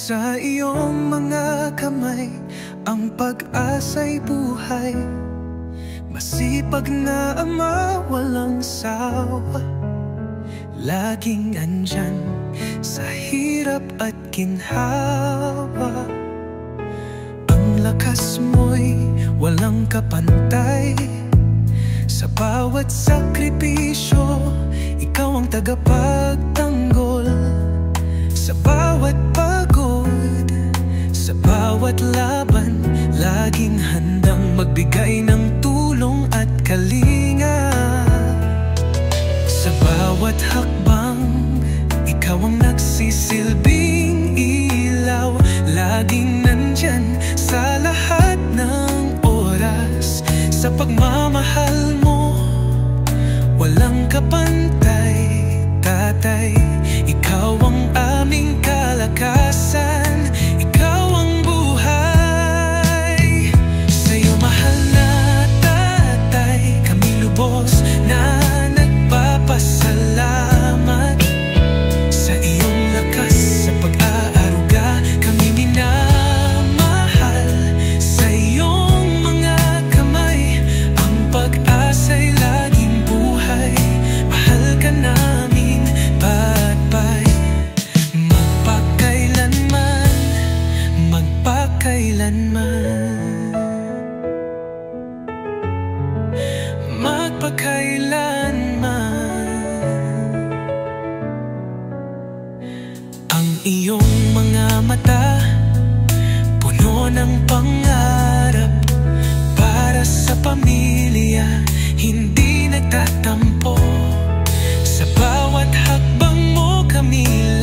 Sa iyong mga kamay, ang pag-asa'y buhay. Masipag na ama, walang sawa, laging andyan sa hirap at ginhawa. Ang lakas mo'y walang kapantay. Sa bawat sakripisyo, ikaw ang tagapagtanggol. Sa bawat pagod, sa bawat laban, laging handang magbigay ng tulong at kalinga. Sa bawat hakbang, ikaw ang nagsisilbing ilaw. Laging nandyan sa lahat ng oras. Sa pagmamahal mo, walang kapantay. Tatay, ikaw ang aming kalakasan, ikaw ang buhay. Sa'yo mahal na tatay, kami lubos na nagpapasalamat. Sa iyong lakas, sa pag-aaruga, kami minamahal. Sa iyong mga kamay, ang pag-asa'y laging buhay. Mahal ka namin patpay, magpakailanman, magpakailanman, magpakailanman. Ang iyong mga mata, puno ng pangarap. Para sa pamilya, hindi nagtatampo. Sa bawat hakbang mo kami